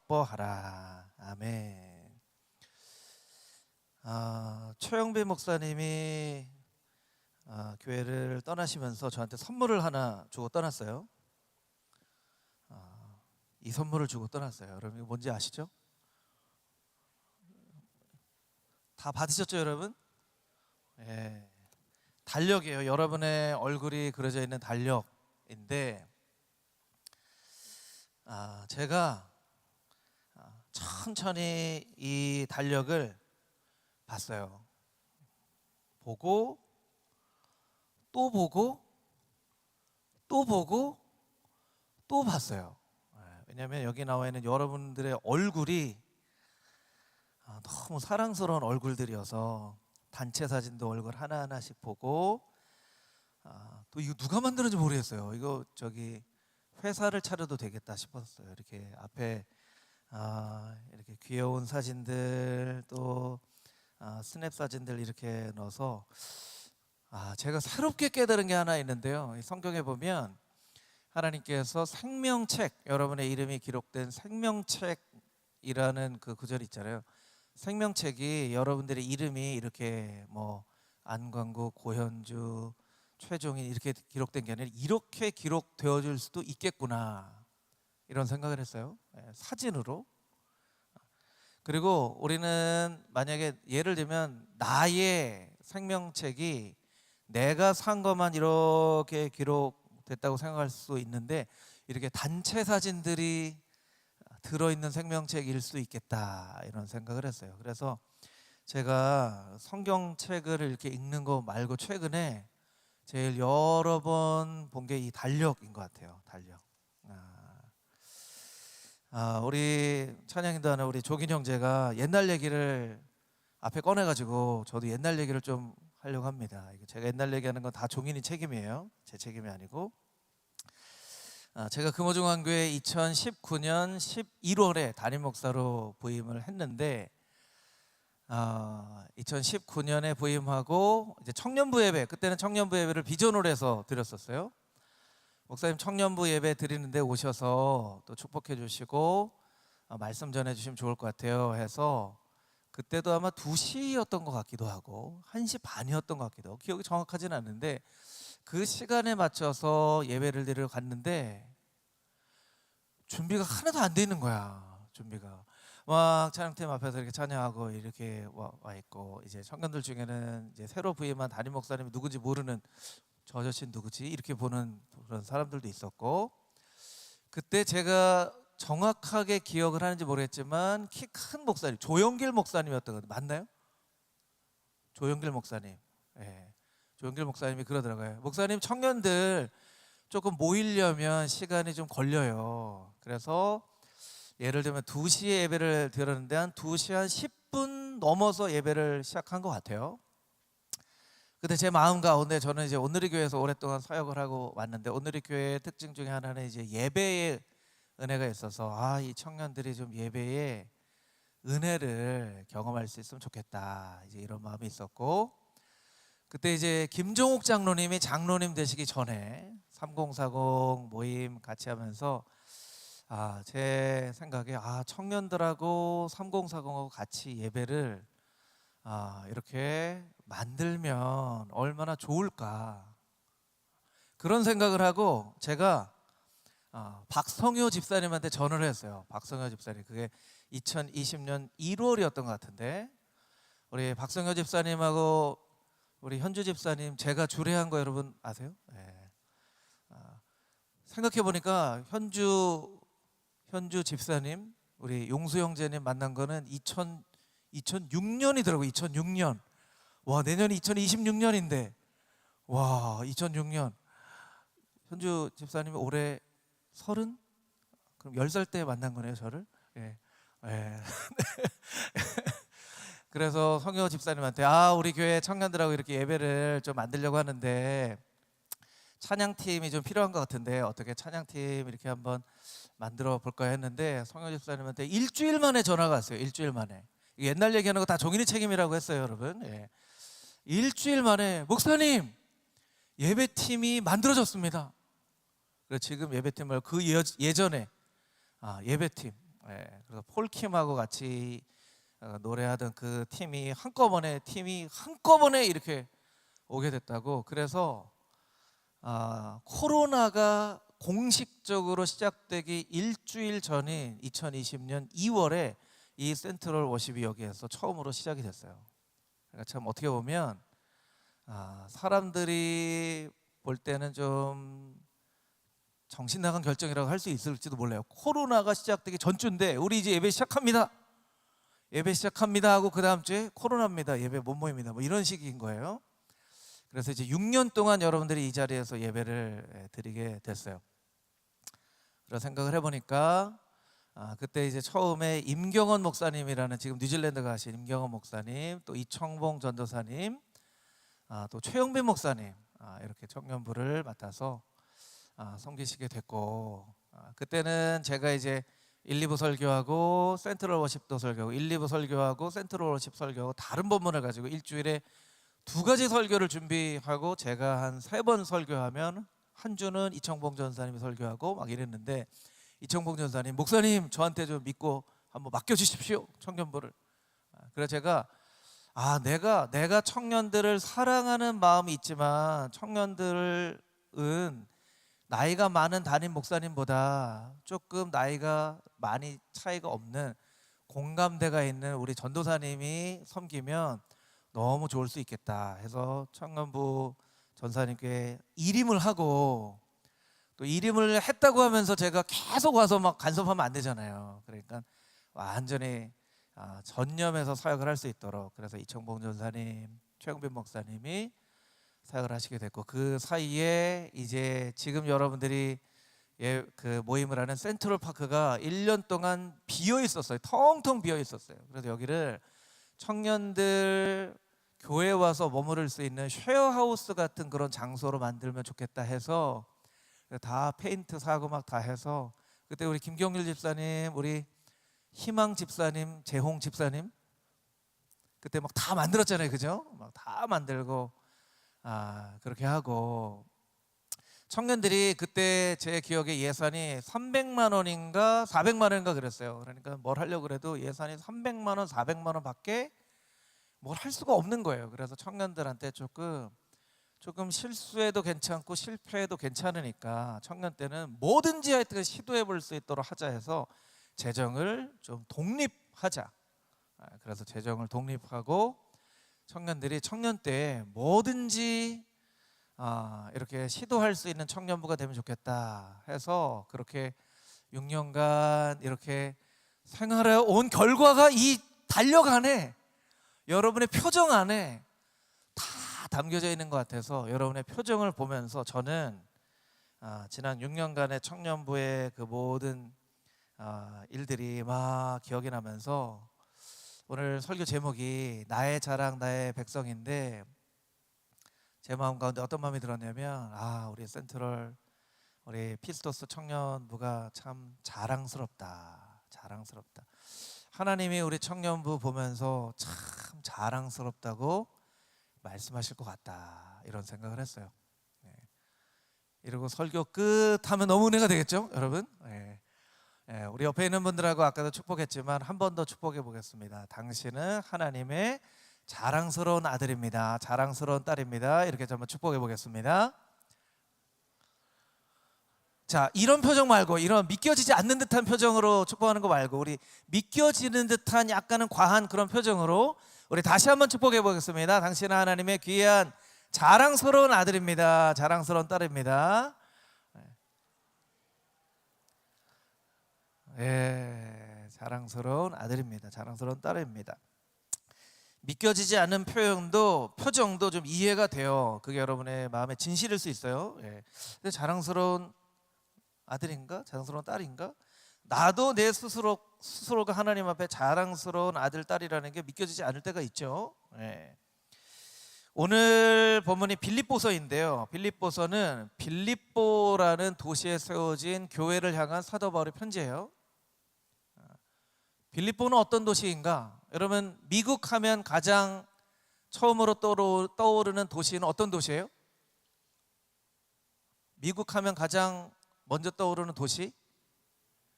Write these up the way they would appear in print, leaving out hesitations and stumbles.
기뻐하라. 아멘. 최영배 목사님이 교회를 떠나시면서 저한테 선물을 하나 주고 떠났어요. 이 선물을 주고 떠났어요. 여러분 이거 뭔지 아시죠? 다 받으셨죠, 여러분? 예. 달력이에요. 여러분의 얼굴이 그려져 있는 달력인데, 제가 천천히 이 달력을 봤어요. 보고 또 보고 또 보고 또 봤어요. 왜냐하면 여기 나와 있는 여러분들의 얼굴이 너무 사랑스러운 얼굴들이어서 단체 사진도 얼굴 하나하나씩 보고, 또 이거 누가 만드는지 모르겠어요. 이거 저기 회사를 차려도 되겠다 싶었어요. 이렇게 앞에 이렇게 귀여운 사진들, 또 스냅 사진들 이렇게 넣어서 제가 새롭게 깨달은 게 하나 있는데요. 성경에 보면 하나님께서 생명책, 여러분의 이름이 기록된 생명책이라는 그 구절이 있잖아요. 생명책이 여러분들의 이름이 이렇게 뭐 안광구, 고현주, 최종인 이렇게 기록된 게 아니라 이렇게 기록되어질 수도 있겠구나, 이런 생각을 했어요. 사진으로. 그리고 우리는 만약에 예를 들면 나의 생명책이 내가 산 것만 이렇게 기록됐다고 생각할 수 있는데, 이렇게 단체 사진들이 들어있는 생명책일 수 있겠다, 이런 생각을 했어요. 그래서 제가 성경책을 이렇게 읽는 거 말고 최근에 제일 여러 번 본 게 이 달력인 것 같아요. 달력. 우리 찬양인단은 우리 조긴 형제가 옛날 얘기를 앞에 꺼내가지고 저도 옛날 얘기를 좀 하려고 합니다. 제가 옛날 얘기하는 건 다 종인이 책임이에요. 제 책임이 아니고. 제가 금호중앙교회 2019년 11월에 담임 목사로 부임을 했는데, 2019년에 부임하고 이제 청년부 예배, 그때는 청년부 예배를 비전으로 해서 드렸었어요. 목사님 청년부 예배 드리는데 오셔서 또 축복해 주시고 말씀 전해 주시면 좋을 것 같아요 해서, 그때도 아마 2시였던 것 같기도 하고 1시 반이었던 것 같기도 하고, 기억이 정확하지는 않는데 그 시간에 맞춰서 예배를 드리러 갔는데 준비가 하나도 안 돼 있는 거야. 준비가 막 찬양팀 앞에서 이렇게 찬양하고 이렇게 와 있고, 이제 청년들 중에는 이제 새로 부임한 담임 목사님이 누군지 모르는, 저 아저씨는 누구지? 이렇게 보는 그런 사람들도 있었고, 그때 제가 정확하게 기억을 하는지 모르겠지만 키 큰 목사님, 조영길 목사님이었던 거 맞나요? 조영길 목사님. 예. 조영길 목사님이 그러더라고요. 목사님, 청년들 조금 모이려면 시간이 좀 걸려요. 그래서 예를 들면 2시에 예배를 드렸는데 한 2시 한 10분 넘어서 예배를 시작한 것 같아요. 근데 제 마음 가운데, 저는 이제 온누리 교회에서 오랫동안 사역을 하고 왔는데, 온누리 교회의 특징 중에 하나는 이제 예배의 은혜가 있어서 이 청년들이 좀 예배의 은혜를 경험할 수 있으면 좋겠다, 이제 이런 마음이 있었고, 그때 이제 김종욱 장로님이 장로님 되시기 전에 3040 모임 같이 하면서 제 생각에 청년들하고 3040하고 같이 예배를 이렇게 만들면 얼마나 좋을까, 그런 생각을 하고 제가 박성효 집사님한테 전화를 했어요. 박성효 집사님, 그게 2020년 1월이었던 것 같은데, 우리 박성효 집사님하고 우리 현주 집사님 제가 주례한 거 여러분 아세요? 네. 생각해 보니까 현주 집사님, 우리 용수 형제님 만난 거는 2006년이더라고요. 2006년. 와, 내년이 2026년인데, 와, 2006년. 현주 집사님이 올해 30? 그럼 10살 때 만난 거네요, 저를. 예. 예. 그래서 성효 집사님한테 우리 교회 청년들하고 이렇게 예배를 좀 만들려고 하는데 찬양팀이 좀 필요한 것 같은데 어떻게 찬양팀 이렇게 한번 만들어 볼까 했는데, 성효 집사님한테 일주일 만에 전화가 왔어요. 일주일 만에. 옛날 얘기하는 거 다 종인이 책임이라고 했어요, 여러분. 예. 일주일 만에 목사님, 예배팀이 만들어졌습니다. 그래서 지금 예배팀 말고 그 예전에 예배팀 예, 그래서 폴킴하고 같이 노래하던 그 팀이 한꺼번에 이렇게 오게 됐다고. 그래서 코로나가 공식적으로 시작되기 일주일 전인 2020년 2월에 이 센트럴 워십이 여기에서 처음으로 시작이 됐어요. 그러니까 참 어떻게 보면 사람들이 볼 때는 좀 정신 나간 결정이라고 할 수 있을지도 몰라요. 코로나가 시작되기 전주인데 우리 이제 예배 시작합니다. 예배 시작합니다 하고 그 다음 주에 코로나입니다. 예배 못 모입니다. 뭐 이런 식인 거예요. 그래서 이제 6년 동안 여러분들이 이 자리에서 예배를 드리게 됐어요. 그런 생각을 해보니까 그때 이제 처음에 임경원 목사님이라는, 지금 뉴질랜드 가신 임경원 목사님, 또 이청봉 전도사님, 또 최영빈 목사님, 이렇게 청년부를 맡아서 섬기시게 됐고, 그때는 제가 이제 1, 2부 설교하고 센트럴 워십도 설교하고 1, 2부 설교하고 센트럴 워십 설교하고 다른 본문을 가지고 일주일에 2가지 설교를 준비하고 제가 한 3번 설교하면 한 주는 이청봉 전사님이 설교하고 막 이랬는데, 이청봉 전사님, 목사님 저한테 좀 믿고 한번 맡겨주십시오, 청년부를. 그래서 제가 내가 청년들을 사랑하는 마음이 있지만 청년들은 나이가 많은 담임 목사님보다 조금 나이가 많이 차이가 없는 공감대가 있는 우리 전도사님이 섬기면 너무 좋을 수 있겠다 해서 청년부 전사님께 일임을 하고, 또 일임을 했다고 하면서 제가 계속 와서 막 간섭하면 안 되잖아요. 그러니까 완전히 전념해서 사역을 할 수 있도록, 그래서 이청봉 전사님, 최영빈 목사님이 사역을 하시게 됐고, 그 사이에 이제 지금 여러분들이 그 모임을 하는 센트럴 파크가 1년 동안 비어 있었어요. 텅텅 비어 있었어요. 그래서 여기를 청년들 교회 와서 머무를 수 있는 쉐어하우스 같은 그런 장소로 만들면 좋겠다 해서 다 페인트 사고 막 다 해서, 그때 우리 김경률 집사님, 우리 희망 집사님, 재홍 집사님 그때 막 다 만들었잖아요, 그죠? 막 다 만들고 그렇게 하고, 청년들이 그때 제 기억에 예산이 300만 원인가 400만 원인가 그랬어요. 그러니까 뭘 하려고 그래도 예산이 300만 원, 400만 원밖에 뭘 할 수가 없는 거예요. 그래서 청년들한테 조금 실수해도 괜찮고 실패해도 괜찮으니까 청년 때는 뭐든지 하여튼 시도해 볼 수 있도록 하자 해서 재정을 좀 독립하자. 그래서 재정을 독립하고 청년들이 청년 때 뭐든지 이렇게 시도할 수 있는 청년부가 되면 좋겠다 해서 그렇게 6년간 이렇게 생활해 온 결과가 이 달력 안에, 여러분의 표정 안에 다 담겨져 있는 것 같아서, 여러분의 표정을 보면서 저는 지난 6년간의 청년부의 그 모든 일들이 막 기억이 나면서, 오늘 설교 제목이 나의 자랑 나의 백성인데 제 마음 가운데 어떤 마음이 들었냐면, 우리 센트럴, 우리 피스토스 청년부가 참 자랑스럽다. 하나님이 우리 청년부 보면서 참 자랑스럽다고 말씀하실 것 같다, 이런 생각을 했어요. 이러고 설교 끝하면 너무 은혜가 되겠죠, 여러분? 우리 옆에 있는 분들하고 아까도 축복했지만 한 번 더 축복해 보겠습니다. 당신은 하나님의 자랑스러운 아들입니다. 자랑스러운 딸입니다. 이렇게 한번 축복해 보겠습니다. 자, 이런 표정 말고, 이런 믿겨지지 않는 듯한 표정으로 축복하는 거 말고, 우리 믿겨지는 듯한 약간은 과한 그런 표정으로 우리 다시 한번 축복해 보겠습니다. 당신은 하나님의 귀한 자랑스러운 아들입니다. 자랑스러운 딸입니다. 자랑스러운 아들입니다. 자랑스러운 딸입니다. 믿겨지지 않는 표정도 좀 이해가 돼요. 그게 여러분의 마음의 진실일 수 있어요. 근데 자랑스러운 아들인가? 자랑스러운 딸인가? 나도 내 스스로가 하나님 앞에 자랑스러운 아들, 딸이라는 게 믿겨지지 않을 때가 있죠. 오늘 본문이 빌립보서인데요. 빌립보서는 빌립보라는 도시에 세워진 교회를 향한 사도 바울의 편지예요. 빌립보는 어떤 도시인가? 여러분, 미국 하면 가장 처음으로 떠오르는 도시는 어떤 도시예요? 미국 하면 가장 먼저 떠오르는 도시?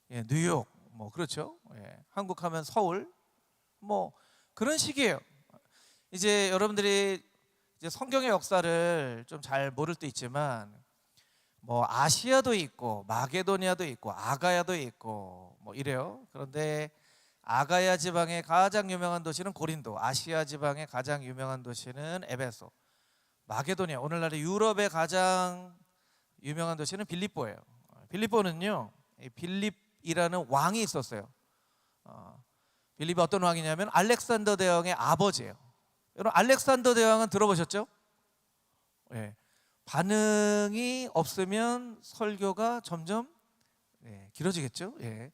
뉴욕, 뭐 그렇죠. 예. 한국 하면 서울, 뭐 그런 식이에요. 이제 여러분들이 이제 성경의 역사를 좀 잘 모를 때 있지만 뭐 아시아도 있고 마게도니아도 있고 아가야도 있고 뭐 이래요. 그런데 아가야 지방의 가장 유명한 도시는 고린도, 아시아 지방의 가장 유명한 도시는 에베소, 마게도니아, 오늘날의 유럽의 가장 유명한 도시는 빌립보예요. 빌립보는요, 이 빌립이라는 왕이 있었어요. 빌립이 어떤 왕이냐면 알렉산더 대왕의 아버지예요. 여러분 알렉산더 대왕은 들어보셨죠? 예. 반응이 없으면 설교가 점점 길어지겠죠. 예.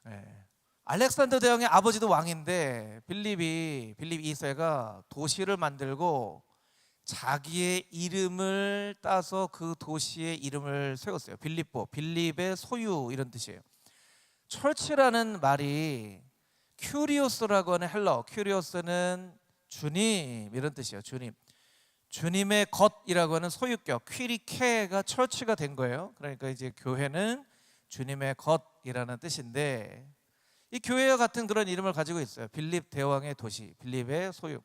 예. 알렉산더 대왕의 아버지도 왕인데 빌립 2세가 도시를 만들고 자기의 이름을 따서 그 도시의 이름을 세웠어요. 빌립보, 빌립의 소유 이런 뜻이에요. 철치라는 말이 큐리오스라고 하는 헬러, 큐리오스는 주님 이런 뜻이에요. 주님, 주님의 것이라고 하는 소유격, 퀴리케가 철치가 된 거예요. 그러니까 이제 교회는 주님의 것이라는 뜻인데 이 교회와 같은 그런 이름을 가지고 있어요. 빌립 대왕의 도시, 빌립의 소유.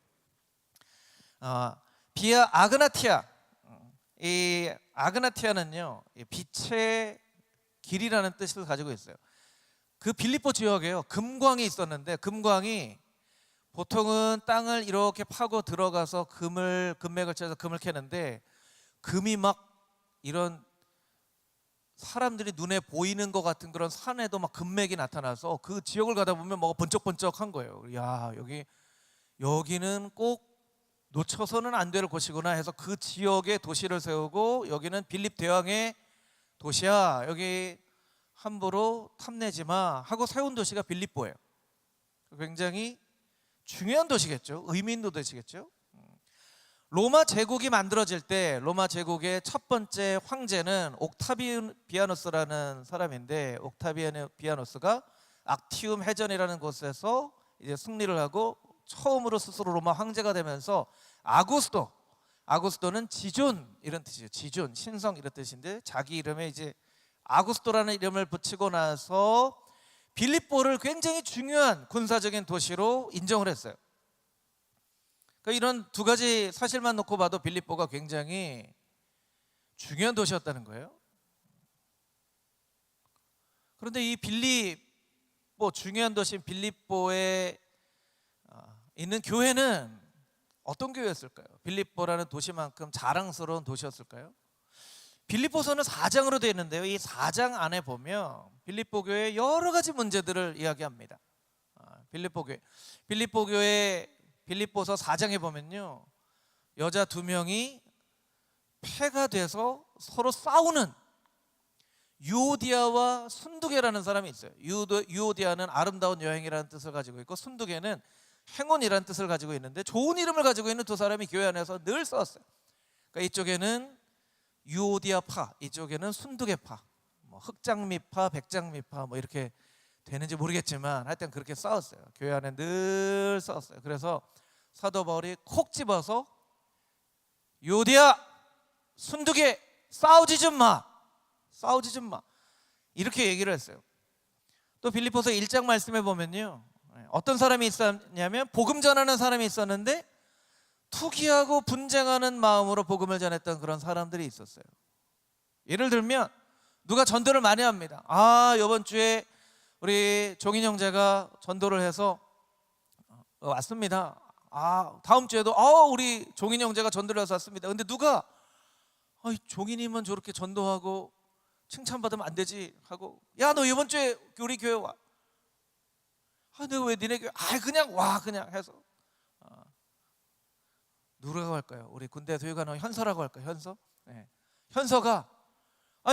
비아 아그나티아, 이 아그나티아는요 빛의 길이라는 뜻을 가지고 있어요. 그 빌립보 지역에요 금광이 있었는데 금광이 보통은 땅을 이렇게 파고 들어가서 금맥을 쳐서 금을 캐는데 금이 막 이런 사람들이 눈에 보이는 것 같은 그런 산에도 막 금맥이 나타나서 그 지역을 가다 보면 뭐가 번쩍번쩍한 거예요. 야, 여기는 꼭 놓쳐서는 안 될 곳이구나 해서 그 지역에 도시를 세우고 여기는 빌립 대왕의 도시야, 여기 함부로 탐내지 마 하고 세운 도시가 빌립보예요. 굉장히 중요한 도시겠죠. 의미 있는 도시겠죠. 로마 제국이 만들어질 때 로마 제국의 첫 번째 황제는 옥타비아누스라는 사람인데 옥타비아누스가 악티움 해전이라는 곳에서 이제 승리를 하고 처음으로 스스로 로마 황제가 되면서 아구스토는 지존 이런 뜻이에요. 지존, 신성 이런 뜻인데 자기 이름에 이제 아구스토라는 이름을 붙이고 나서 빌립보를 굉장히 중요한 군사적인 도시로 인정을 했어요. 그러니까 이런 두 가지 사실만 놓고 봐도 빌립보가 굉장히 중요한 도시였다는 거예요. 그런데 이 빌립보, 중요한 도시인 빌립보에 있는 교회는 어떤 교회였을까요? 빌립보라는 도시만큼 자랑스러운 도시였을까요? 빌립보서는 4장으로 되어 있는데요, 이 4장 안에 보면 빌립보 교회의 여러 가지 문제들을 이야기합니다. 빌립보 교회 빌립보서 4장에 보면요, 여자 2명이 패가 돼서 서로 싸우는 유오디아와 순두계라는 사람이 있어요. 유오디아는 아름다운 여행이라는 뜻을 가지고 있고 순두계는 행운이라는 뜻을 가지고 있는데 좋은 이름을 가지고 있는 두 사람이 교회 안에서 늘 싸웠어요. 그러니까 이쪽에는 유오디아파, 이쪽에는 순두계파, 뭐 흑장미파, 백장미파 뭐 이렇게 되는지 모르겠지만 하여튼 그렇게 싸웠어요. 교회 안에 늘 싸웠어요. 그래서 사도 바울이 콕 집어서 유오디아, 순두계 싸우지 좀 마 이렇게 얘기를 했어요. 또 빌립보서 1장 말씀에 보면요, 어떤 사람이 있었냐면 복음 전하는 사람이 있었는데 투기하고 분쟁하는 마음으로 복음을 전했던 그런 사람들이 있었어요. 예를 들면 누가 전도를 많이 합니다. 이번 주에 우리 종인 형제가 전도를 해서 왔습니다. 다음 주에도 우리 종인 형제가 전도를 해서 왔습니다. 근데 누가 종인이면 저렇게 전도하고 칭찬받으면 안 되지 하고, 야 너 이번 주에 우리 교회 와. 내가 왜 니네 교회 그냥 와 그냥 해서 누구라고 할까요? 우리 군대에서 휴가 나온 현서라고 할까요? 현서? 네. 현서가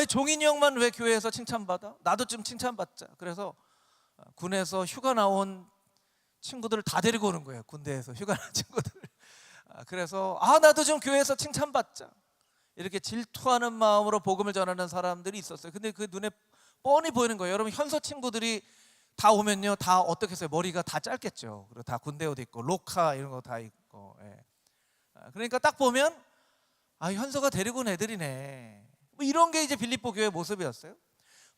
종인이 형만 왜 교회에서 칭찬받아? 나도 좀 칭찬받자. 그래서 군에서 휴가 나온 친구들을 다 데리고 오는 거예요. 군대에서 휴가 나온 친구들. 그래서 나도 좀 교회에서 칭찬받자. 이렇게 질투하는 마음으로 복음을 전하는 사람들이 있었어요. 근데 그 눈에 뻔히 보이는 거예요. 여러분 현서 친구들이 다 오면요, 다 어떻게 했어요? 머리가 다 짧겠죠. 그리고 다 군대 옷 입고 로카 이런 거 다 입고. 그러니까 딱 보면 현서가 데리고 온 애들이네. 뭐 이런 게 이제 빌립보 교회 모습이었어요.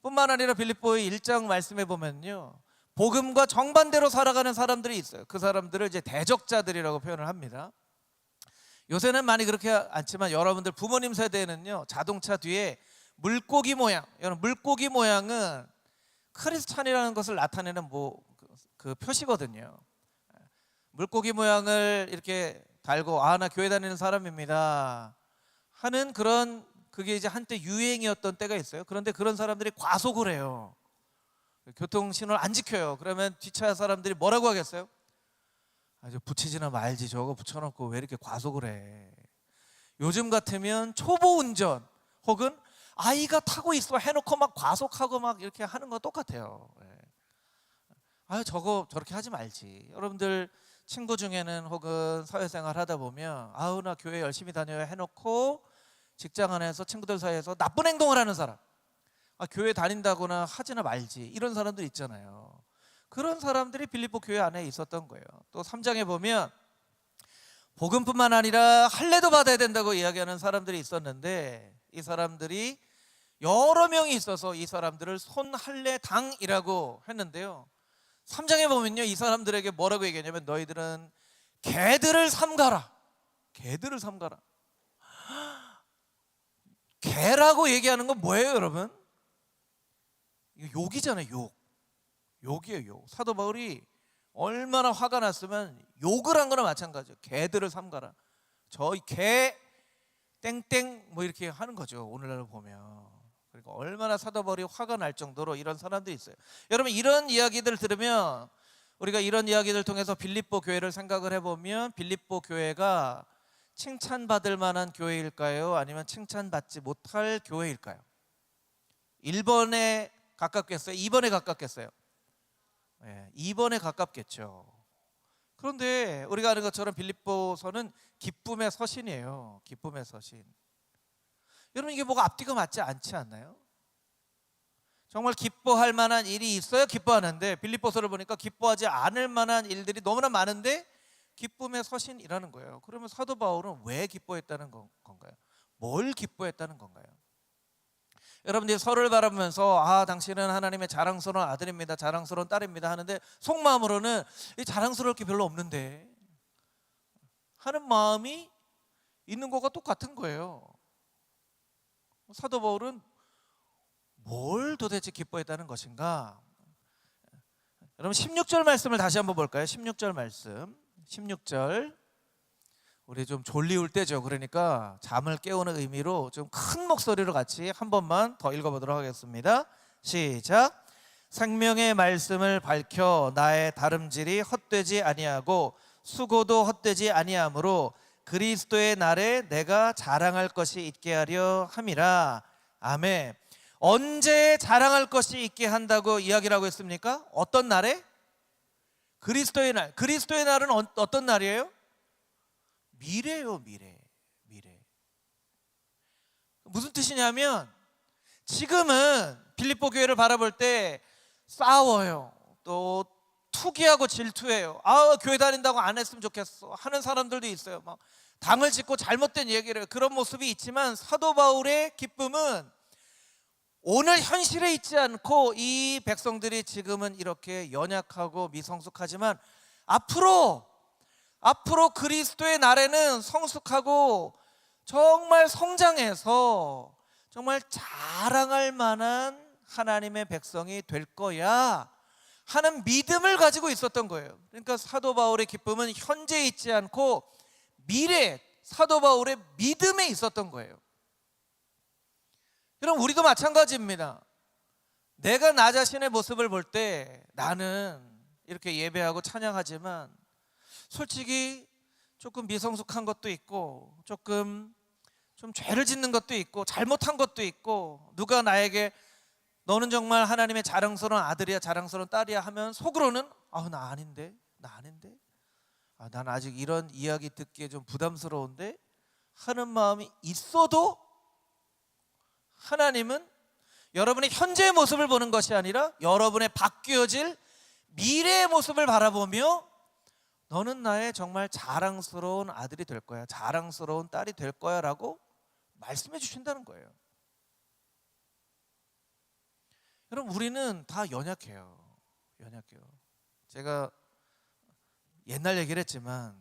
뿐만 아니라 빌립보의 1장 말씀에 보면요, 복음과 정반대로 살아가는 사람들이 있어요. 그 사람들을 이제 대적자들이라고 표현을 합니다. 요새는 많이 그렇게 않지만 여러분들 부모님 세대에는요, 자동차 뒤에 물고기 모양, 여러분 물고기 모양은 크리스찬이라는 것을 나타내는 그 표시거든요. 물고기 모양을 이렇게 달고, 아, 나 교회 다니는 사람입니다 하는 그런, 그게 이제 한때 유행이었던 때가 있어요. 그런데 그런 사람들이 과속을 해요. 교통 신호를 안 지켜요. 그러면 뒷차 사람들이 뭐라고 하겠어요? 아주 붙이지나 말지, 저거 붙여놓고 왜 이렇게 과속을 해. 요즘 같으면 초보 운전 혹은 아이가 타고 있어 해놓고 막 과속하고 막 이렇게 하는 거 똑같아요. 아유, 저거 저렇게 하지 말지. 여러분들 친구 중에는 혹은 사회생활 하다 보면, 아우, 나 교회 열심히 다녀야 해놓고 직장 안에서 친구들 사이에서 나쁜 행동을 하는 사람, 아, 교회 다닌다거나 하지나 말지, 이런 사람들 있잖아요. 그런 사람들이 빌립보 교회 안에 있었던 거예요. 또 3장에 보면 복음뿐만 아니라 할례도 받아야 된다고 이야기하는 사람들이 있었는데, 이 사람들이 여러 명이 있어서 이 사람들을 손할례당이라고 했는데요, 3장에 보면요, 이 사람들에게 뭐라고 얘기하냐면, 너희들은 개들을 삼가라. 개들을 삼가라. 개라고 얘기하는 건 뭐예요, 여러분? 이거 욕이잖아요, 욕. 욕이에요, 욕. 사도 바울이 얼마나 화가 났으면 욕을 한 거나 마찬가지예요. 개들을 삼가라. 저희 개 땡땡 뭐 이렇게 하는 거죠, 오늘날로 보면. 그러니까 얼마나 사도 바울이 화가 날 정도로 이런 사람들이 있어요. 여러분, 이런 이야기들을 들으면, 우리가 이런 이야기들 통해서 빌립보 교회를 생각을 해보면, 빌립보 교회가 칭찬받을 만한 교회일까요? 아니면 칭찬받지 못할 교회일까요? 1번에 가깝겠어요? 2번에 가깝겠어요? 2번에 가깝겠죠. 그런데 우리가 아는 것처럼 빌립보서는 기쁨의 서신이에요. 기쁨의 서신. 여러분, 이게 뭐가 앞뒤가 맞지 않지 않나요? 정말 기뻐할 만한 일이 있어야 기뻐하는데, 빌립보서를 보니까 기뻐하지 않을 만한 일들이 너무나 많은데 기쁨의 서신이라는 거예요. 그러면 사도 바울은 왜 기뻐했다는 건가요? 뭘 기뻐했다는 건가요? 여러분들이 서로를 바라보면서, 아, 당신은 하나님의 자랑스러운 아들입니다, 자랑스러운 딸입니다 하는데 속마음으로는 자랑스러울 게 별로 없는데 하는 마음이 있는 것과 똑같은 거예요. 사도 바울은 뭘 도대체 기뻐했다는 것인가? 여러분, 16절 말씀을 다시 한번 볼까요? 16절 말씀. 16절. 우리 좀 졸리울 때죠. 그러니까 잠을 깨우는 의미로 좀 큰 목소리로 같이 한 번만 더 읽어보도록 하겠습니다. 시작. 생명의 말씀을 밝혀 나의 다름질이 헛되지 아니하고 수고도 헛되지 아니하므로 그리스도의 날에 내가 자랑할 것이 있게 하려 함이라. 아멘. 언제 자랑할 것이 있게 한다고 이야기를 하고 있습니까? 어떤 날에? 그리스도의 날. 그리스도의 날은 어떤 날이에요? 미래요, 미래. 무슨 뜻이냐면, 지금은 빌립보 교회를 바라볼 때 싸워요. 또 투기하고 질투해요. 아, 교회 다닌다고 안 했으면 좋겠어 하는 사람들도 있어요. 막 당을 짓고 잘못된 얘기를 해요. 그런 모습이 있지만, 사도 바울의 기쁨은 오늘 현실에 있지 않고, 이 백성들이 지금은 이렇게 연약하고 미성숙하지만 앞으로 그리스도의 날에는 성숙하고 정말 성장해서 정말 자랑할 만한 하나님의 백성이 될 거야 하는 믿음을 가지고 있었던 거예요. 그러니까 사도 바울의 기쁨은 현재에 있지 않고 미래, 사도 바울의 믿음에 있었던 거예요. 여러분, 우리도 마찬가지입니다. 내가 나 자신의 모습을 볼 때 나는 이렇게 예배하고 찬양하지만 솔직히 조금 미성숙한 것도 있고, 조금 좀 죄를 짓는 것도 있고, 잘못한 것도 있고, 누가 나에게 너는 정말 하나님의 자랑스러운 아들이야, 자랑스러운 딸이야 하면 속으로는, 아, 나 아닌데, 아, 난 아직 이런 이야기 듣기에 좀 부담스러운데 하는 마음이 있어도, 하나님은 여러분의 현재의 모습을 보는 것이 아니라 여러분의 바뀌어질 미래의 모습을 바라보며, 너는 나의 정말 자랑스러운 아들이 될 거야, 자랑스러운 딸이 될 거야 라고 말씀해 주신다는 거예요. 그럼 우리는 다 연약해요. 제가 옛날 얘기를 했지만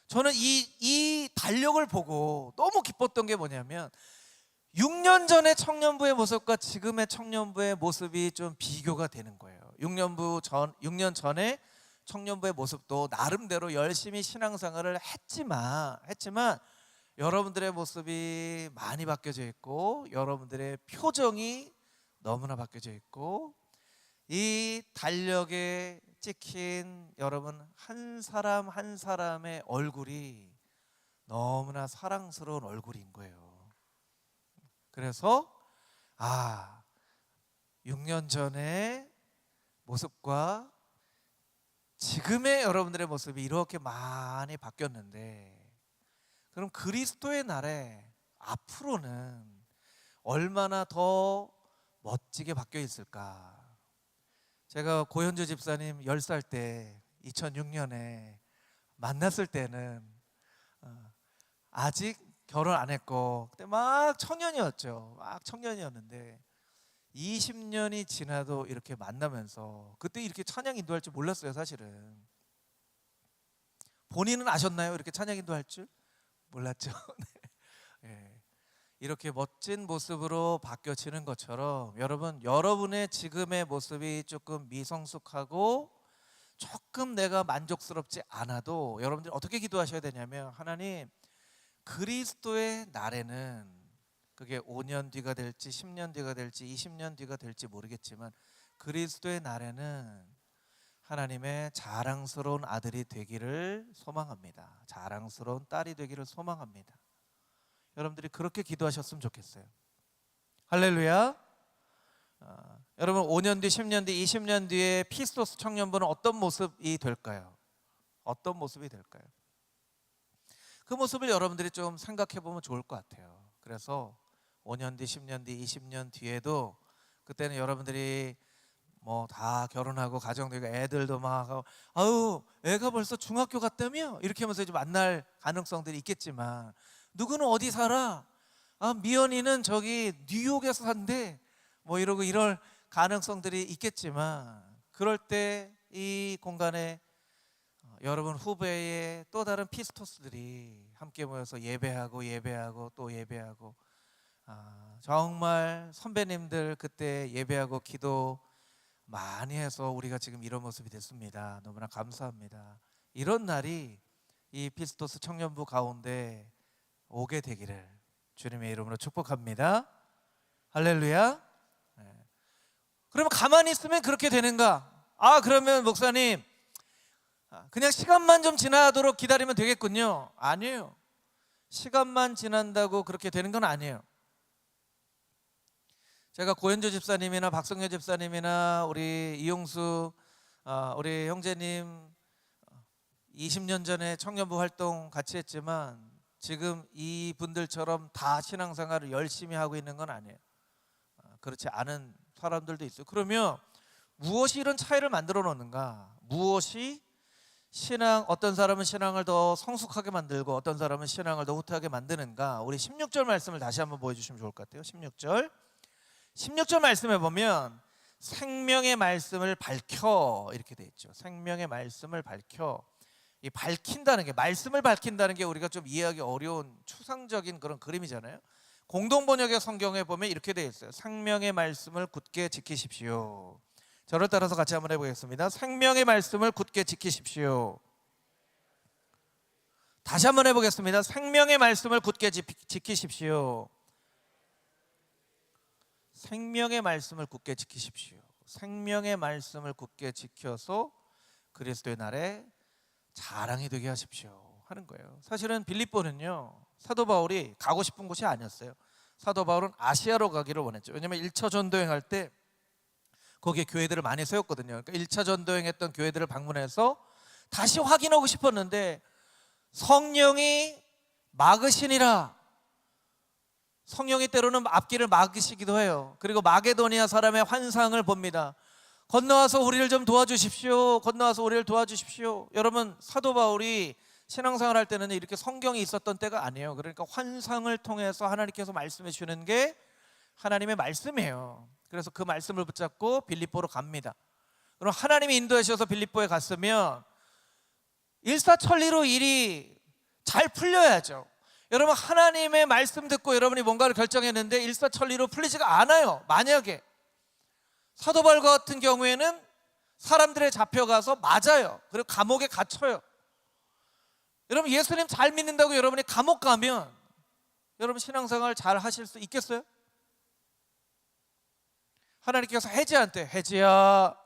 저는 이 달력을 보고 너무 기뻤던 게 뭐냐면 6년 전의 청년부의 모습과 지금의 청년부의 모습이 좀 비교가 되는 거예요. 6년 전에 청년부의 모습도 나름대로 열심히 신앙생활을 했지만 여러분들의 모습이 많이 바뀌어져 있고 여러분들의 표정이 너무나 바뀌어져 있고 이 달력에 찍힌 여러분 한 사람 한 사람의 얼굴이 너무나 사랑스러운 얼굴인 거예요. 그래서 6년 전의 모습과 지금의 여러분들의 모습이 이렇게 많이 바뀌었는데 그럼 그리스도의 날에 앞으로는 얼마나 더 멋지게 바뀌어 있을까? 제가 고현주 집사님 10살 때 2006년에 만났을 때는 아직 결혼 안 했고 그때 막 청년이었는데 20년이 지나도 이렇게 만나면서 그때 이렇게 찬양 인도할 줄 몰랐어요. 사실은 본인은 아셨나요? 이렇게 찬양 인도할 줄 몰랐죠. 네. 이렇게 멋진 모습으로 바뀌어지는 것처럼 여러분의 지금의 모습이 조금 미성숙하고 조금 내가 만족스럽지 않아도 여러분들이 어떻게 기도하셔야 되냐면 하나님 그리스도의 날에는 그게 5년 뒤가 될지 10년 뒤가 될지 20년 뒤가 될지 모르겠지만 그리스도의 날에는 하나님의 자랑스러운 아들이 되기를 소망합니다. 자랑스러운 딸이 되기를 소망합니다. 여러분들이 그렇게 기도하셨으면 좋겠어요. 할렐루야. 여러분 5년 뒤, 10년 뒤, 20년 뒤에 피스토스 청년부는 어떤 모습이 될까요? 어떤 모습이 될까요? 그 모습을 여러분들이 좀 생각해 보면 좋을 것 같아요. 그래서 5년 뒤, 10년 뒤, 20년 뒤에도 그때는 여러분들이 뭐 다 결혼하고 가정되고 애들도 막 하고 애가 벌써 중학교 갔다며? 이렇게 하면서 이제 만날 가능성들이 있겠지만 누구는 어디 살아? 미연이는 저기 뉴욕에서 산대. 뭐 이러고 이럴 가능성들이 있겠지만 그럴 때 이 공간에 여러분 후배의 또 다른 피스토스들이 함께 모여서 예배하고 또 예배하고 정말 선배님들 그때 예배하고 기도 많이 해서 우리가 지금 이런 모습이 됐습니다. 너무나 감사합니다. 이런 날이 이 피스토스 청년부 가운데 오게 되기를 주님의 이름으로 축복합니다. 할렐루야. 그러면 가만히 있으면 그렇게 되는가? 그러면 목사님 그냥 시간만 좀 지나도록 기다리면 되겠군요. 아니에요. 시간만 지난다고 그렇게 되는 건 아니에요. 제가 고현주 집사님이나 박성현 집사님이나 우리 이용수 우리 형제님 20년 전에 청년부 활동 같이 했지만 지금 이분들처럼 다 신앙생활을 열심히 하고 있는 건 아니에요. 그렇지 않은 사람들도 있어요. 그러면 무엇이 이런 차이를 만들어 놓는가? 무엇이 어떤 사람은 신앙을 더 성숙하게 만들고 어떤 사람은 신앙을 더 후퇴하게 만드는가? 우리 16절 말씀을 다시 한번 보여주시면 좋을 것 같아요. 16절 말씀에 보면 생명의 말씀을 밝혀 이렇게 돼 있죠. 생명의 말씀을 밝혀. 이 밝힌다는 게 말씀을 밝힌다는 게 우리가 좀 이해하기 어려운 추상적인 그런 그림이잖아요. 공동번역의 성경에 보면 이렇게 돼 있어요. 생명의 말씀을 굳게 지키십시오. 저를 따라서 같이 한번 해보겠습니다. 생명의 말씀을 굳게 지키십시오. 다시 한번 해보겠습니다. 생명의 말씀을 굳게 지키십시오. 생명의 말씀을 굳게 지키십시오. 생명의 말씀을 굳게 지켜서 그리스도의 날에 자랑이 되게 하십시오 하는 거예요. 사실은 빌립보는요 사도 바울이 가고 싶은 곳이 아니었어요. 사도 바울은 아시아로 가기를 원했죠. 왜냐하면 1차 전도행 할 때 거기에 교회들을 많이 세웠거든요. 그러니까 1차 전도행했던 교회들을 방문해서 다시 확인하고 싶었는데 성령이 막으시니라. 성령이 때로는 앞길을 막으시기도 해요. 그리고 마게도니아 사람의 환상을 봅니다. 건너와서 우리를 좀 도와주십시오. 여러분 사도 바울이 신앙생활 할 때는 이렇게 성경이 있었던 때가 아니에요. 그러니까 환상을 통해서 하나님께서 말씀해 주는 게 하나님의 말씀이에요. 그래서 그 말씀을 붙잡고 빌립보로 갑니다. 그럼 하나님이 인도하셔서 빌립보에 갔으면 일사천리로 일이 잘 풀려야죠. 여러분, 하나님의 말씀 듣고 여러분이 뭔가를 결정했는데 일사천리로 풀리지가 않아요. 만약에 사도 바울 같은 경우에는 사람들에 잡혀가서 맞아요. 그리고 감옥에 갇혀요. 여러분, 예수님 잘 믿는다고 여러분이 감옥 가면 여러분 신앙생활 잘 하실 수 있겠어요? 하나님께서 해지한테, 해지야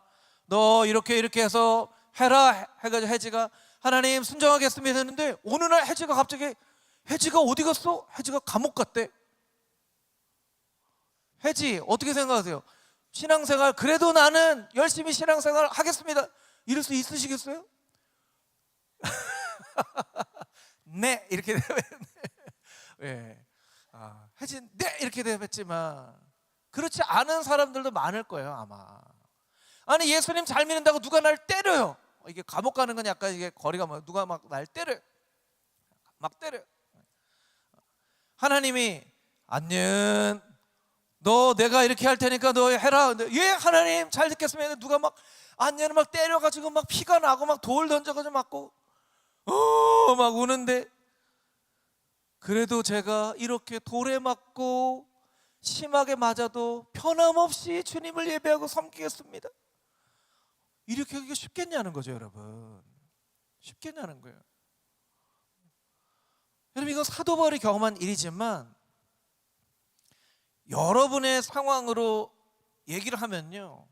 너 이렇게 해서 해라 해가지고 해지가 하나님 순종하겠습니다 했는데 어느 날 해지가 갑자기, 해지가 어디 갔어? 해지가 감옥 갔대. 해지 어떻게 생각하세요? 신앙생활 그래도 나는 열심히 신앙생활 하겠습니다 이럴 수 있으시겠어요? 네 이렇게 되면 네. 해지 네 이렇게 되겠지만 그렇지 않은 사람들도 많을 거예요 아마. 아니 예수님 잘 믿는다고 누가 날 때려요. 이게 감옥 가는 건 약간 이게 거리가 뭐 누가 막 날 때려요. 막 때려요. 하나님이 안녕 너 내가 이렇게 할 테니까 너 해라. 예 하나님 잘 듣겠습니다. 누가 막 안녕을 막 때려가지고 막 피가 나고 막 돌 던져가지고 맞고 막 우는데 그래도 제가 이렇게 돌에 맞고 심하게 맞아도 변함없이 주님을 예배하고 섬기겠습니다. 이렇게 하기가 쉽겠냐는 거죠 여러분. 쉽겠냐는 거예요. 여러분 이건 사도 바울이 경험한 일이지만 여러분의 상황으로 얘기를 하면요,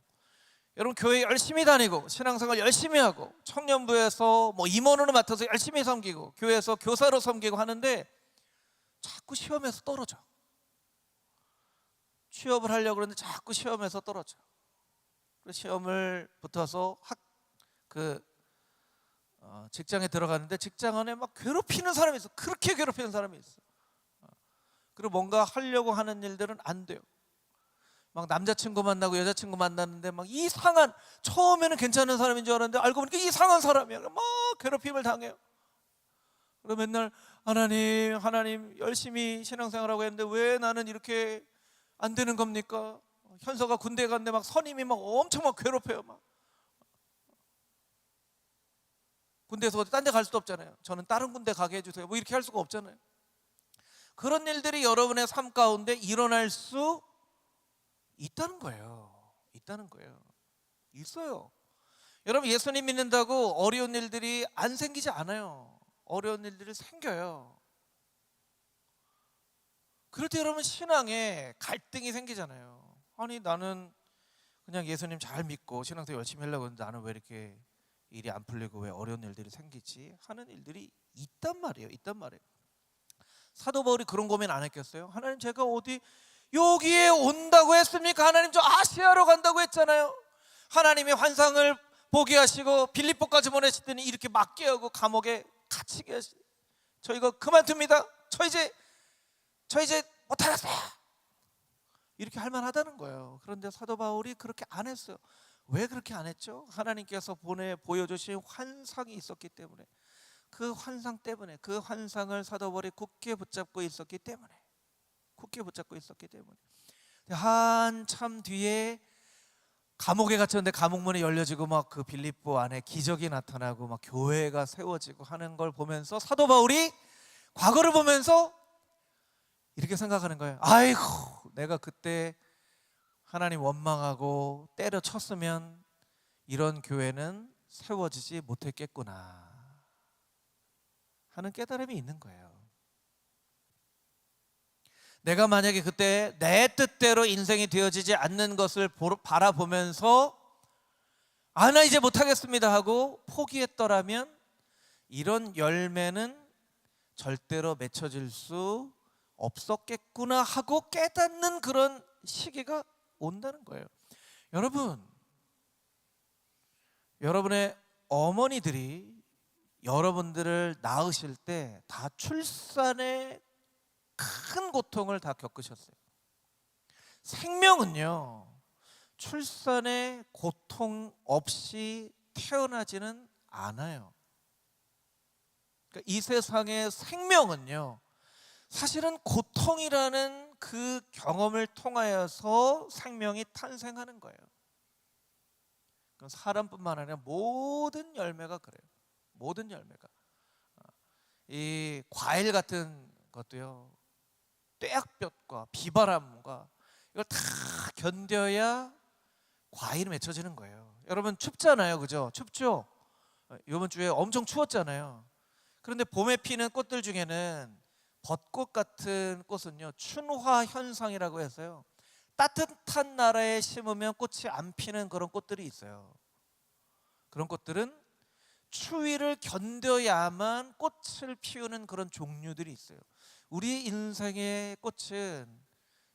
여러분 교회 열심히 다니고 신앙생활 열심히 하고 청년부에서 뭐 임원으로 맡아서 열심히 섬기고 교회에서 교사로 섬기고 하는데 자꾸 시험에서 떨어져. 취업을 하려고 그러는데 자꾸 시험에서 떨어져. 시험을 붙어서 직장에 들어가는데 직장 안에 막 괴롭히는 사람이 있어. 그렇게 괴롭히는 사람이 있어. 그리고 뭔가 하려고 하는 일들은 안 돼요. 막 남자친구 만나고 여자친구 만났는데 막 이상한, 처음에는 괜찮은 사람인 줄 알았는데 알고 보니까 이상한 사람이야. 막 괴롭힘을 당해요. 그리고 맨날 하나님 열심히 신앙생활하고 했는데 왜 나는 이렇게 안 되는 겁니까? 현서가 군대 갔는데 막 선임이 막 엄청 막 괴롭혀요. 막 군대에서 어디 딴 데 갈 수도 없잖아요. 저는 다른 군대 가게 해주세요. 뭐 이렇게 할 수가 없잖아요. 그런 일들이 여러분의 삶 가운데 일어날 수 있다는 거예요. 있다는 거예요. 있어요. 여러분 예수님 믿는다고 어려운 일들이 안 생기지 않아요. 어려운 일들이 생겨요. 그럴 때 여러분 신앙에 갈등이 생기잖아요. 아니 나는 그냥 예수님 잘 믿고 신앙생활 열심히 하려고 했는데 나는 왜 이렇게 일이 안 풀리고 왜 어려운 일들이 생기지? 하는 일들이 있단 말이에요. 있단 말이에요. 사도 바울이 그런 고민 안 했겠어요? 하나님 제가 어디 여기에 온다고 했습니까? 하나님 저 아시아로 간다고 했잖아요. 하나님이 환상을 보게 하시고 빌립보까지 보내시더니 이렇게 맞게 하고 감옥에 갇히게 하시고 저 이거 그만둡니다. 저 이제 못하겠어요. 이렇게 할 만하다는 거예요. 그런데 사도 바울이 그렇게 안 했어요. 왜 그렇게 안 했죠? 하나님께서 보여주신 환상이 있었기 때문에, 그 환상 때문에, 그 환상을 사도 바울이 굳게 붙잡고 있었기 때문에, 한참 뒤에 감옥에 갇혔는데 감옥 문이 열려지고 막 그 빌립보 안에 기적이 나타나고 막 교회가 세워지고 하는 걸 보면서 사도 바울이 과거를 보면서 이렇게 생각하는 거예요. 아이고 내가 그때 하나님 원망하고 때려쳤으면 이런 교회는 세워지지 못했겠구나 하는 깨달음이 있는 거예요. 내가 만약에 그때 내 뜻대로 인생이 되어지지 않는 것을 바라보면서 나 이제 못하겠습니다 하고 포기했더라면 이런 열매는 절대로 맺혀질 수 없었겠구나 하고 깨닫는 그런 시기가 온다는 거예요. 여러분, 여러분의 어머니들이 여러분들을 낳으실 때 다 출산의 큰 고통을 다 겪으셨어요. 생명은요 출산의 고통 없이 태어나지는 않아요. 그러니까 이 세상의 생명은요 사실은 고통이라는 그 경험을 통하여서 생명이 탄생하는 거예요. 그럼 사람뿐만 아니라 모든 열매가 그래요. 모든 열매가. 이 과일 같은 것도요, 떼약볕과 비바람과 이걸 다 견뎌야 과일이 맺혀지는 거예요. 여러분 춥잖아요, 그죠? 춥죠? 이번 주에 엄청 추웠잖아요. 그런데 봄에 피는 꽃들 중에는 벚꽃 같은 꽃은요, 춘화 현상이라고 해서요, 따뜻한 나라에 심으면 꽃이 안 피는 그런 꽃들이 있어요. 그런 꽃들은 추위를 견뎌야만 꽃을 피우는 그런 종류들이 있어요. 우리 인생의 꽃은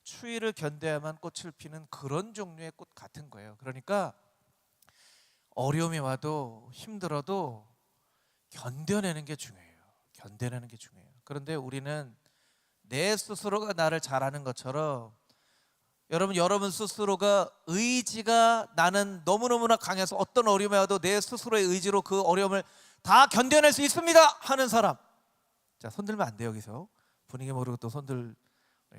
추위를 견뎌야만 꽃을 피는 그런 종류의 꽃 같은 거예요. 그러니까 어려움이 와도 힘들어도 견뎌내는 게 중요해요. 견뎌내는 게 중요해요. 그런데 우리는 내 스스로가 나를 잘 아는 것처럼, 여러분 스스로가 의지가 나는 너무너무나 강해서 어떤 어려움이 와도 내 스스로의 의지로 그 어려움을 다 견뎌낼 수 있습니다 하는 사람, 자, 손 들면 안 돼요. 여기서 분위기 모르고 또 손들,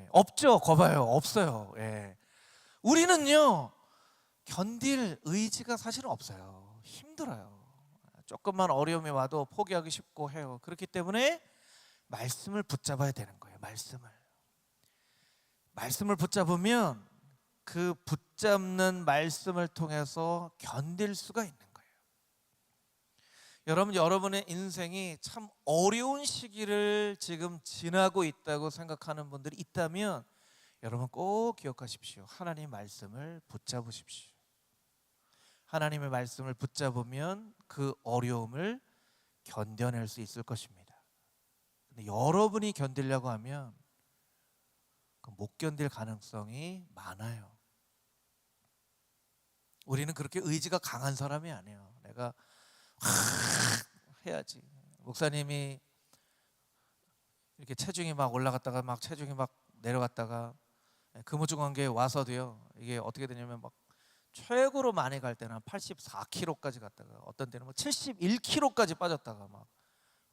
없죠? 거봐요, 없어요. 우리는요, 견딜 의지가 사실은 없어요. 힘들어요. 조금만 어려움이 와도 포기하기 쉽고 해요. 그렇기 때문에 말씀을 붙잡아야 되는 거예요. 말씀을 붙잡으면 그 붙잡는 말씀을 통해서 견딜 수가 있는 거예요. 여러분의 인생이 참 어려운 시기를 지금 지나고 있다고 생각하는 분들이 있다면 여러분 꼭 기억하십시오. 하나님의 말씀을 붙잡으십시오. 하나님의 말씀을 붙잡으면 그 어려움을 견뎌낼 수 있을 것입니다. 근데 여러분이 견디려고 하면 못 견딜 가능성이 많아요. 우리는 그렇게 의지가 강한 사람이 아니에요. 내가 해야지. 목사님이 이렇게 체중이 막 올라갔다가 막 체중이 막 내려갔다가 금호중앙교회 와서도요, 이게 어떻게 되냐면 막 최고로 많이 갈 때는 84kg까지 갔다가 어떤 때는 뭐 71kg까지 빠졌다가 막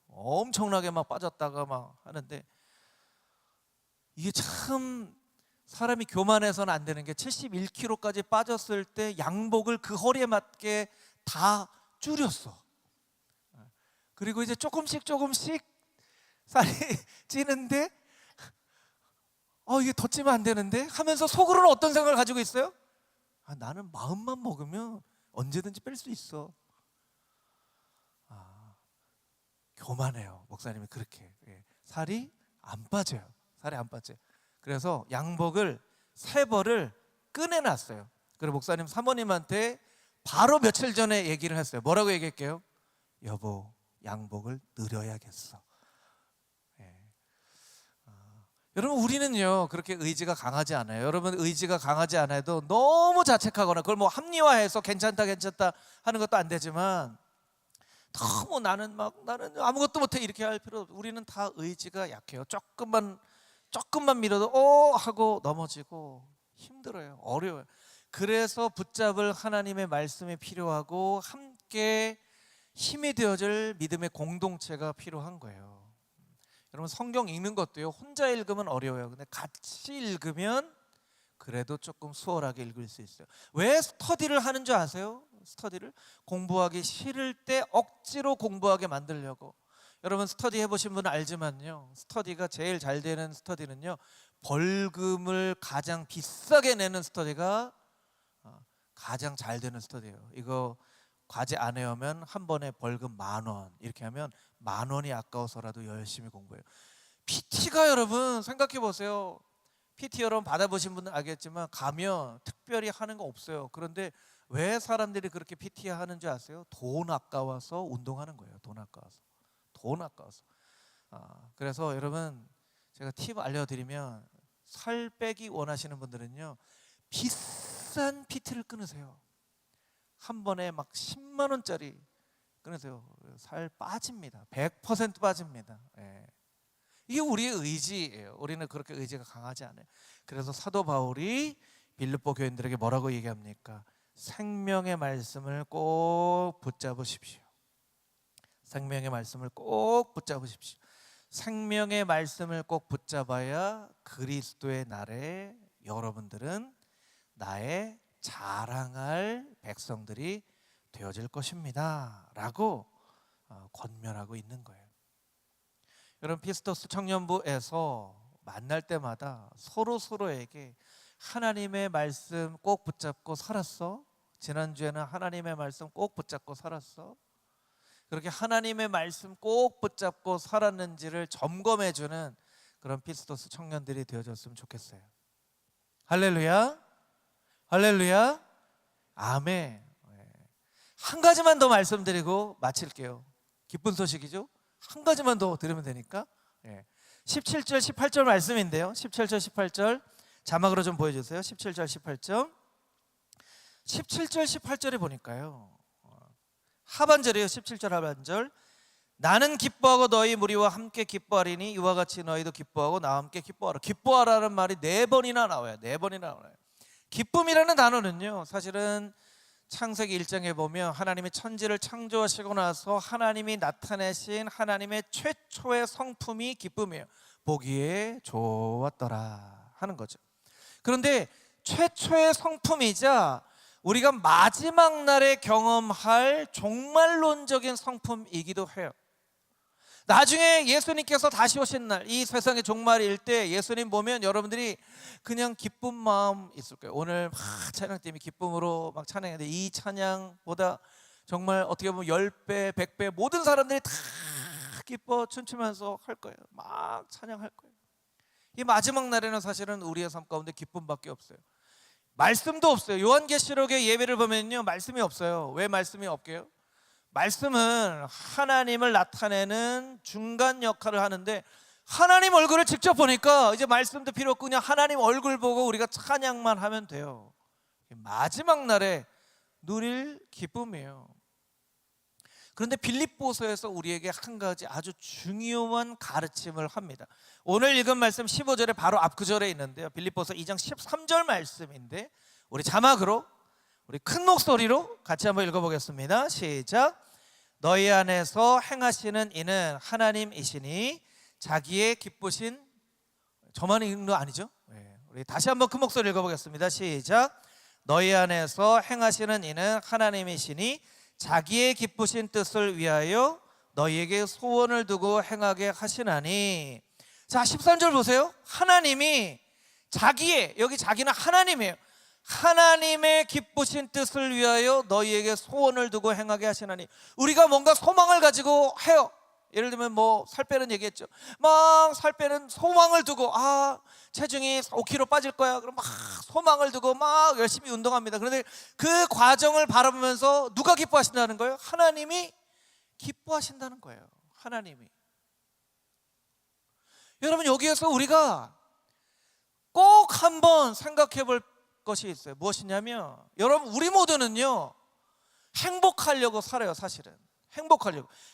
엄청나게 막 빠졌다가 막 하는데, 이게 참 사람이 교만해서는 안 되는 게 71kg까지 빠졌을 때 양복을 그 허리에 맞게 다 줄였어. 그리고 이제 조금씩 살이 찌는데 이게 더 찌면 안 되는데 하면서 속으로는 어떤 생각을 가지고 있어요? 나는 마음만 먹으면 언제든지 뺄 수 있어. 교만해요. 목사님이 그렇게. 살이 안 빠져요. 살이 안 빠져요. 그래서 양복을 3벌을 꺼내놨어요. 그리고 목사님 사모님한테 바로 며칠 전에 얘기를 했어요. 뭐라고 얘기할게요? 여보, 양복을 늘려야겠어. 여러분, 우리는요 그렇게 의지가 강하지 않아요. 여러분, 의지가 강하지 않아도 너무 자책하거나 그걸 뭐 합리화해서 괜찮다 하는 것도 안 되지만, 너무 나는 아무것도 못해 이렇게 할 필요 없어요. 우리는 다 의지가 약해요. 조금만 밀어도 하고 넘어지고 힘들어요. 어려워요. 그래서 붙잡을 하나님의 말씀이 필요하고 함께 힘이 되어줄 믿음의 공동체가 필요한 거예요. 여러분, 성경 읽는 것도요, 혼자 읽으면 어려워요. 근데 같이 읽으면 그래도 조금 수월하게 읽을 수 있어요. 왜 스터디를 하는 줄 아세요? 스터디를 공부하기 싫을 때 억지로 공부하게 만들려고. 여러분, 스터디 해보신 분은 알지만요, 스터디가 제일 잘 되는 스터디는요, 벌금을 가장 비싸게 내는 스터디가 가장 잘 되는 스터디예요. 이거 과제 안 해오면 한 번에 벌금 10,000원, 이렇게 하면 10,000원이 아까워서라도 열심히 공부해요. PT가 여러분 생각해 보세요. PT 여러분 받아보신 분은 알겠지만 가면 특별히 하는 거 없어요. 그런데 왜 사람들이 그렇게 PT 하는 줄 아세요? 돈 아까워서 운동하는 거예요. 돈 아까워서. 그래서 여러분, 제가 팁 알려드리면, 살 빼기 원하시는 분들은요, 비싼 PT를 끊으세요. 한 번에 막 10만 원짜리 끊으세요. 살 빠집니다. 100% 빠집니다. 이게 우리의 의지예요. 우리는 그렇게 의지가 강하지 않아요. 그래서 사도 바울이 빌립보 교인들에게 뭐라고 얘기합니까? 생명의 말씀을 꼭 붙잡으십시오. 생명의 말씀을 꼭 붙잡으십시오. 생명의 말씀을 꼭 붙잡아야 그리스도의 날에 여러분들은 나의 자랑할 백성들이 되어질 것입니다 라고 권면하고 있는 거예요. 여러분, 피스토스 청년부에서 만날 때마다 서로에게 하나님의 말씀 꼭 붙잡고 살았어? 지난주에는 하나님의 말씀 꼭 붙잡고 살았어? 그렇게 하나님의 말씀 꼭 붙잡고 살았는지를 점검해주는 그런 피스토스 청년들이 되어졌으면 좋겠어요. 할렐루야, 할렐루야, 아멘. 한 가지만 더 말씀드리고 마칠게요. 기쁜 소식이죠? 한 가지만 더 들으면 되니까. 17절 18절 말씀인데요, 17절 18절 자막으로 좀 보여주세요. 17절 18절 17절 18절에 보니까요, 하반절이에요. 17절 하반절. 나는 기뻐하고 너희 무리와 함께 기뻐하리니 이와 같이 너희도 기뻐하고 나와 함께 기뻐하라. 기뻐하라는 말이 4번이나 나와요. 4번이나 나와요. 기쁨이라는 단어는요, 사실은 창세기 1장에 보면 하나님이 천지를 창조하시고 나서 하나님이 나타내신 하나님의 최초의 성품이 기쁨이에요. 보기에 좋았더라 하는 거죠. 그런데 최초의 성품이자 우리가 마지막 날에 경험할 종말론적인 성품이기도 해요. 나중에 예수님께서 다시 오신 날, 이 세상의 종말일 때 예수님 보면 여러분들이 그냥 기쁜 마음 있을 거예요. 오늘 찬양팀이 기쁨으로 막 찬양했는데 이 찬양보다 정말 어떻게 보면 10배, 100배 모든 사람들이 다 기뻐 춤추면서 할 거예요. 막 찬양할 거예요. 이 마지막 날에는 사실은 우리의 삶 가운데 기쁨밖에 없어요. 말씀도 없어요. 요한계시록의 예배를 보면요, 말씀이 없어요. 왜 말씀이 없게요? 말씀은 하나님을 나타내는 중간 역할을 하는데 하나님 얼굴을 직접 보니까 이제 말씀도 필요 없고 그냥 하나님 얼굴 보고 우리가 찬양만 하면 돼요. 마지막 날에 누릴 기쁨이에요. 그런데 빌립보서에서 우리에게 한 가지 아주 중요한 가르침을 합니다. 오늘 읽은 말씀 15절에 바로 앞 구절에 있는데요, 빌립보서 2장 13절 말씀인데 우리 자막으로 우리 큰 목소리로 같이 한번 읽어보겠습니다. 시작. 너희 안에서 행하시는 이는 하나님이시니 자기의 기쁘신, 저만 읽는 거 아니죠? 우리 다시 한번 큰 목소리 읽어보겠습니다. 시작. 너희 안에서 행하시는 이는 하나님이시니 자기의 기쁘신 뜻을 위하여 너희에게 소원을 두고 행하게 하시나니. 자, 13절 보세요. 하나님이 자기의, 여기 자기는 하나님이에요. 하나님의 기쁘신 뜻을 위하여 너희에게 소원을 두고 행하게 하시나니. 우리가 뭔가 소망을 가지고 해요. 예를 들면 뭐 살 빼는 얘기했죠. 막 살 빼는 소망을 두고, 체중이 5kg 빠질 거야. 그럼 막 소망을 두고 막 열심히 운동합니다. 그런데 그 과정을 바라보면서 누가 기뻐하신다는 거예요? 하나님이 기뻐하신다는 거예요. 하나님이. 여러분, 여기에서 우리가 꼭 한번 생각해 볼 것이 있어요. 무엇이냐면, 여러분, 우리 모두는요 행복하려고 살아요. 사실은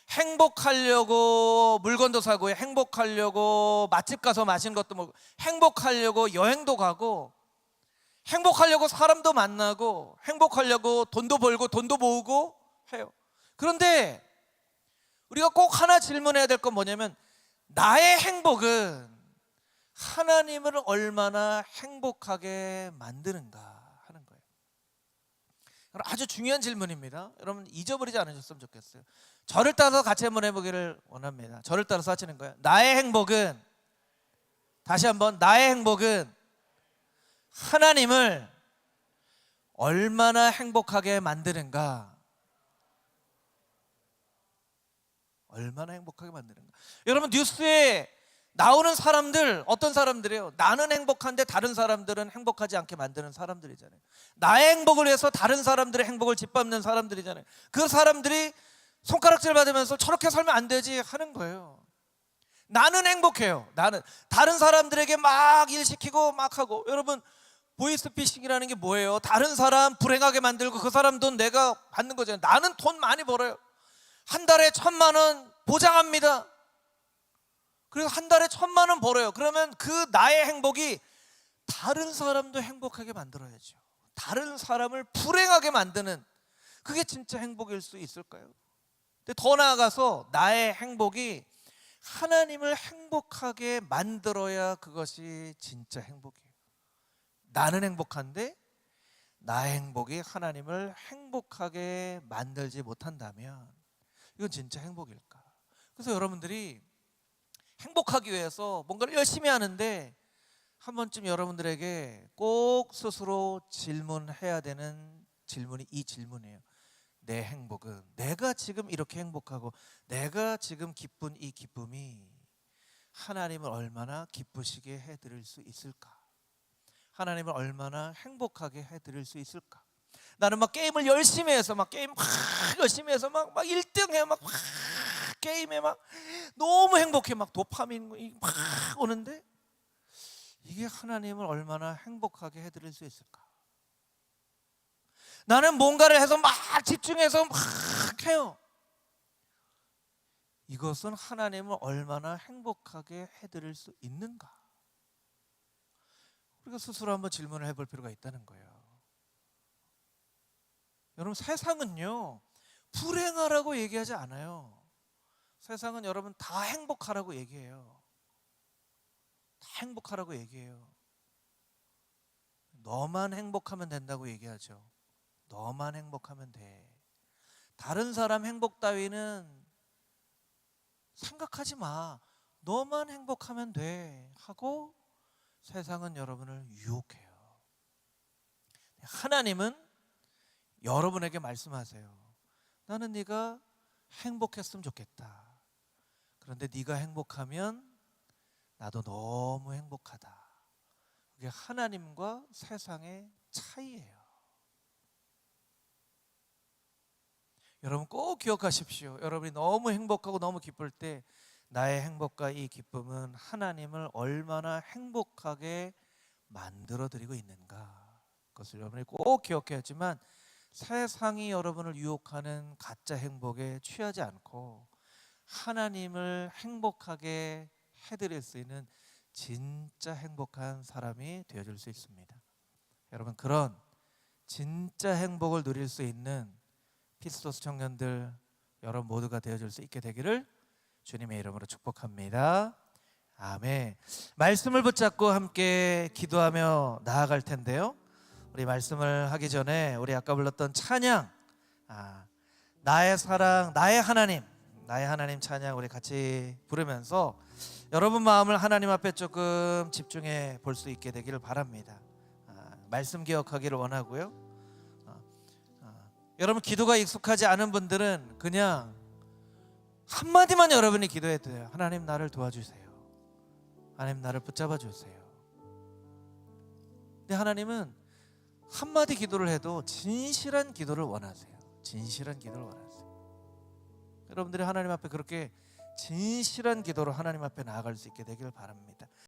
행복하려고 물건도 사고, 행복하려고 맛집 가서 맛있는 것도 먹고, 행복하려고 여행도 가고, 행복하려고 사람도 만나고, 행복하려고 돈도 벌고 돈도 모으고 해요. 그런데 우리가 꼭 하나 질문해야 될 건 뭐냐면, 나의 행복은 하나님을 얼마나 행복하게 만드는가 하는 거예요. 아주 중요한 질문입니다. 여러분, 잊어버리지 않으셨으면 좋겠어요. 저를 따라서 같이 한번 해보기를 원합니다. 저를 따라서 하시는 거예요. 나의 행복은, 다시 한번, 나의 행복은 하나님을 얼마나 행복하게 만드는가. 얼마나 행복하게 만드는가. 여러분, 뉴스에 나오는 사람들, 어떤 사람들이에요? 나는 행복한데 다른 사람들은 행복하지 않게 만드는 사람들이잖아요. 나의 행복을 위해서 다른 사람들의 행복을 짓밟는 사람들이잖아요. 그 사람들이 손가락질 받으면서 저렇게 살면 안 되지 하는 거예요. 나는 행복해요. 나는 다른 사람들에게 막 일 시키고 막 하고. 여러분, 보이스피싱이라는 게 뭐예요? 다른 사람 불행하게 만들고 그 사람 돈 내가 받는 거잖아요. 나는 돈 많이 벌어요. 한 달에 1,000만 원 보장합니다. 그래서 한 달에 1,000만 원 벌어요. 그러면 그 나의 행복이 다른 사람도 행복하게 만들어야죠. 다른 사람을 불행하게 만드는, 그게 진짜 행복일 수 있을까요? 근데 더 나아가서 나의 행복이 하나님을 행복하게 만들어야 그것이 진짜 행복이에요. 나는 행복한데 나의 행복이 하나님을 행복하게 만들지 못한다면 이건 진짜 행복일까? 그래서 여러분들이 행복하기 위해서 뭔가를 열심히 하는데 한 번쯤 여러분들에게 꼭 스스로 질문해야 되는 질문이 이 질문이에요. 내 행복은, 내가 지금 이렇게 행복하고 내가 지금 기쁜 이 기쁨이 하나님을 얼마나 기쁘시게 해드릴 수 있을까? 하나님을 얼마나 행복하게 해드릴 수 있을까? 나는 막 게임을 열심히 해서 막 게임 막 열심히 해서 막 1등 해 막 게임에 막 너무 행복해 막 도파민 막 오는데 이게 하나님을 얼마나 행복하게 해드릴 수 있을까? 나는 뭔가를 해서 막 집중해서 막 해요. 이것은 하나님을 얼마나 행복하게 해드릴 수 있는가? 우리가 스스로 한번 질문을 해볼 필요가 있다는 거예요. 여러분, 세상은요 불행하라고 얘기하지 않아요. 세상은 여러분 다 행복하라고 얘기해요. 다 행복하라고 얘기해요. 너만 행복하면 된다고 얘기하죠. 너만 행복하면 돼. 다른 사람 행복 따위는 생각하지 마. 너만 행복하면 돼 하고 세상은 여러분을 유혹해요. 하나님은 여러분에게 말씀하세요. 나는 네가 행복했으면 좋겠다. 그런데 네가 행복하면 나도 너무 행복하다. 그게 하나님과 세상의 차이예요. 여러분 꼭 기억하십시오. 여러분이 너무 행복하고 너무 기쁠 때 나의 행복과 이 기쁨은 하나님을 얼마나 행복하게 만들어드리고 있는가, 그것을 여러분이 꼭 기억해야지만 세상이 여러분을 유혹하는 가짜 행복에 취하지 않고 하나님을 행복하게 해드릴 수 있는 진짜 행복한 사람이 되어줄 수 있습니다. 여러분, 그런 진짜 행복을 누릴 수 있는 피스토스 청년들 여러분 모두가 되어줄 수 있게 되기를 주님의 이름으로 축복합니다. 아멘. 말씀을 붙잡고 함께 기도하며 나아갈 텐데요, 우리 말씀을 하기 전에 우리 아까 불렀던 찬양, 나의 사랑, 나의 하나님 찬양 우리 같이 부르면서 여러분 마음을 하나님 앞에 조금 집중해 볼 수 있게 되기를 바랍니다. 말씀 기억하기를 원하고요. 여러분 기도가 익숙하지 않은 분들은 그냥 한마디만 여러분이 기도해도 돼요. 하나님 나를 도와주세요. 하나님 나를 붙잡아 주세요. 근데 하나님은 한마디 기도를 해도 진실한 기도를 원하세요. 진실한 기도를 원하세요. 여러분들이 하나님 앞에 그렇게 진실한 기도로 하나님 앞에 나아갈 수 있게 되길 바랍니다.